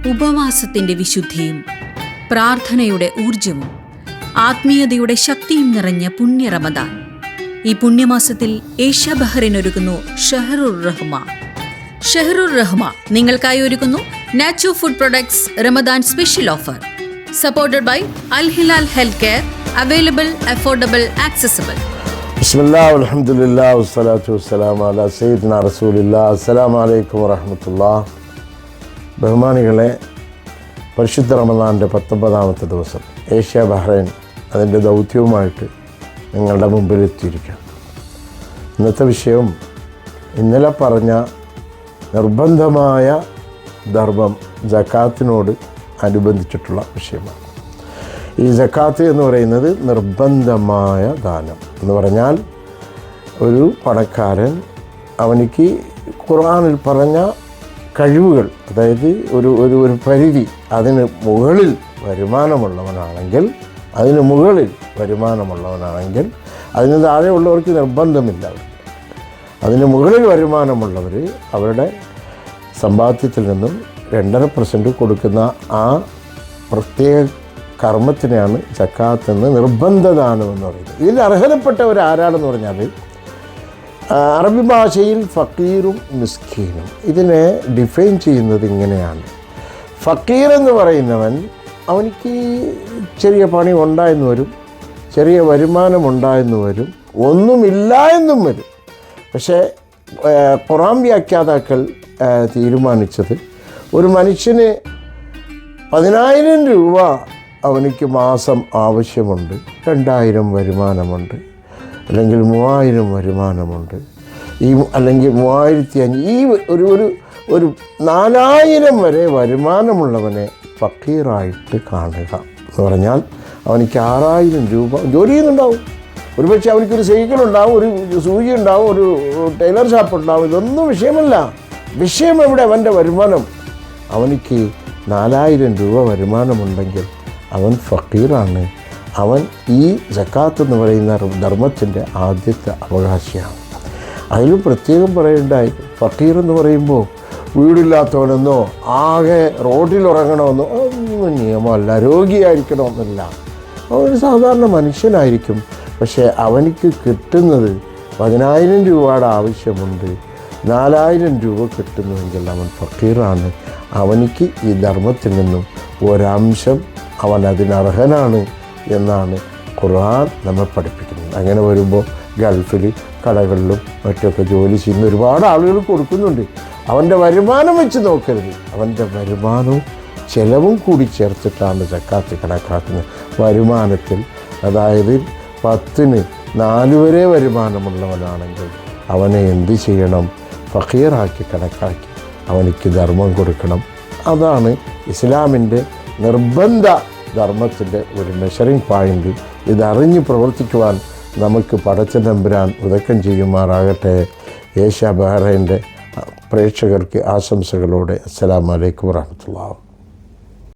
ഉപവാസത്തിന്റെ വിശുദ്ധിയും പ്രാർത്ഥനയുടെ ഊർജവും ആത്മീയതയുടെ ശക്തിയും നിറഞ്ഞ പുണ്യ റമദാൻ. ഈ പുണ്യമാസത്തിൽ ഏഷ്യ ബഹ്റൈൻ ഒരുക്കുന്നു ഷഹറുർ റഹ്മ. ഷഹറുർ റഹ്മ നിങ്ങൾക്കായി ഒരുക്കുന്നു nacho food products Ramadan special offer. Supported by Al Hilal health care. Available, affordable, accessible. ബിസ്മില്ലാഹി വൽഹംദുലില്ലാഹി വസ്സലാത്തു വസ്സലാമു അലാ സയ്യിദിനാ റസൂലില്ലാഹി. അസ്സലാമു അലൈക്കും വറഹ്മത്തുള്ളാഹി. ബഹുമാനികളെ, പരിശുദ്ധ റമദാൻ്റെ 19ാമത്തെ ദിവസം ഏഷ്യ ബഹ്റൈൻ അതിൻ്റെ ദൗത്യവുമായിട്ട് നിങ്ങളുടെ മുമ്പിൽ എത്തിയിരിക്കുകയാണ്. ഇന്നത്തെ വിഷയം ഇന്നലെ പറഞ്ഞ നിർബന്ധമായ ധർമ്മം സക്കാത്തിനോട് അനുബന്ധിച്ചിട്ടുള്ള വിഷയമാണ്. ഈ സക്കാത്ത് എന്ന് പറയുന്നത് നിർബന്ധമായ ദാനം എന്ന് പറഞ്ഞാൽ, ഒരു പണക്കാരൻ അവനിക്ക് ഖുർആനിൽ പറഞ്ഞ കഴിവുകൾ, അതായത് ഒരു പരിധി, അതിന് മുകളിൽ വരുമാനമുള്ളവനാണെങ്കിൽ, അതിന് താഴെയുള്ളവർക്ക് നിർബന്ധമില്ല. അതിന് മുകളിൽ വരുമാനമുള്ളവർ അവരുടെ സമ്പാദ്യത്തിൽ നിന്നും 2.5% കൊടുക്കുന്ന ആ പ്രത്യേക കർമ്മത്തിനെയാണ് സക്കാത്ത് എന്ന് നിർബന്ധദാനം എന്ന് പറയുന്നത്. ഇതിൽ അർഹതപ്പെട്ടവർ ആരാണെന്ന് പറഞ്ഞാൽ, അറബി ഭാഷയിൽ ഫക്കീറും മിസ്കീനും ഇതിനെ ഡിഫൈൻ ചെയ്യുന്നത് ഇങ്ങനെയാണ്. ഫക്കീർ എന്ന് പറയുന്നവൻ, അവനിക്ക് ചെറിയ പണി ഉണ്ടായെന്ന് വരും, ചെറിയ വരുമാനം ഉണ്ടായെന്ന് വരും, ഒന്നുമില്ല എന്നും വരും. പക്ഷേ ഖുർആൻ വ്യാഖ്യാതാക്കൾ തീരുമാനിച്ചത്, ഒരു മനുഷ്യന് 10,000 രൂപ അവനിക്ക് മാസം ആവശ്യമുണ്ട്, 2,000 വരുമാനമുണ്ട്, അല്ലെങ്കിൽ 3,000 വരുമാനമുണ്ട്, അല്ലെങ്കിൽ 3,500, ഈ ഒരു 4,000 വരെ വരുമാനമുള്ളവനെ ഫക്കീറായിട്ട് കാണുക എന്ന് പറഞ്ഞാൽ, അവനിക്ക് 6,000 രൂപ ജോലി ചെയ്യുന്നുണ്ടാവും. ഒരുപക്ഷെ അവനിക്കൊരു സൈക്കിളുണ്ടാവും, ഒരു സൂചി ഉണ്ടാവും, ഒരു ടൈലർ ഷാപ്പ് ഉണ്ടാവും. ഇതൊന്നും വിഷയമല്ല. വിഷയം എവിടെ? അവൻ്റെ വരുമാനം. അവനിക്ക് 4,000 രൂപ വരുമാനമുണ്ടെങ്കിൽ അവൻ ഫക്കീറാണ്. അവൻ ഈ സക്കാത്ത് എന്ന് പറയുന്ന ധർമ്മത്തിൻ്റെ ആദ്യത്തെ അവകാശിയാണ്. അതിലും പ്രത്യേകം പറയേണ്ടായി, ഫക്കീർ എന്ന് പറയുമ്പോൾ വീടില്ലാത്തവനെന്നോ ആകെ റോഡിലുറങ്ങണമെന്നോ ഒന്നും നിയമമല്ല, രോഗിയായിരിക്കണമെന്നില്ല. അവൻ സാധാരണ മനുഷ്യനായിരിക്കും. പക്ഷേ അവനിക്ക് കിട്ടുന്നത് 10,000 രൂപയുടെ ആവശ്യമുണ്ട്, 4,000 രൂപ കിട്ടുന്നുവെങ്കിൽ അവൻ ഫക്കീറാണ്. അവനിക്ക് ഈ ധർമ്മത്തിൽ നിന്നും ഒരംശം അവൻ അതിനർഹനാണ് എന്നാണ് ഖുർആൻ നമ്മെ പഠിപ്പിക്കുന്നത്. അങ്ങനെ വരുമ്പോൾ ഗൾഫിൽ കടകളിലും മറ്റൊക്കെ ജോലി ചെയ്യുന്ന ഒരുപാട് ആളുകൾ കൊടുക്കുന്നുണ്ട്. അവൻ്റെ വരുമാനം വെച്ച് നോക്കരുത്, അവൻ്റെ വരുമാനവും ചെലവും കൂടി ചേർത്തിട്ടാണ് സക്കാത്ത് കണക്കാക്കുന്നത്. വരുമാനത്തിൽ, അതായത് 10-ന് 4 വരെ വരുമാനമുള്ളവനാണെങ്കിൽ അവനെ എന്ത് ചെയ്യണം? ഫക്കീറാക്കി കണക്കാക്കി അവനിക്ക് ധർമ്മം കൊടുക്കണം. അതാണ് ഇസ്ലാമിൻ്റെ നിർബന്ധ ധർമ്മത്തിൻ്റെ ഒരു മെഷറിംഗ് പോയിൻ്റ്. ഇതറിഞ്ഞ് പ്രവർത്തിക്കുവാൻ നമുക്ക് പടച്ച തമ്പുരാൻ ഉദക്കം ചെയ്യുമാറാകട്ടെ. ഏഷ്യ ബഹ്റൈൻ്റെ പ്രേക്ഷകർക്ക് ആശംസകളോടെ അസ്സലാമു അലൈക്കും വറഹ്മത്തുള്ളാഹി.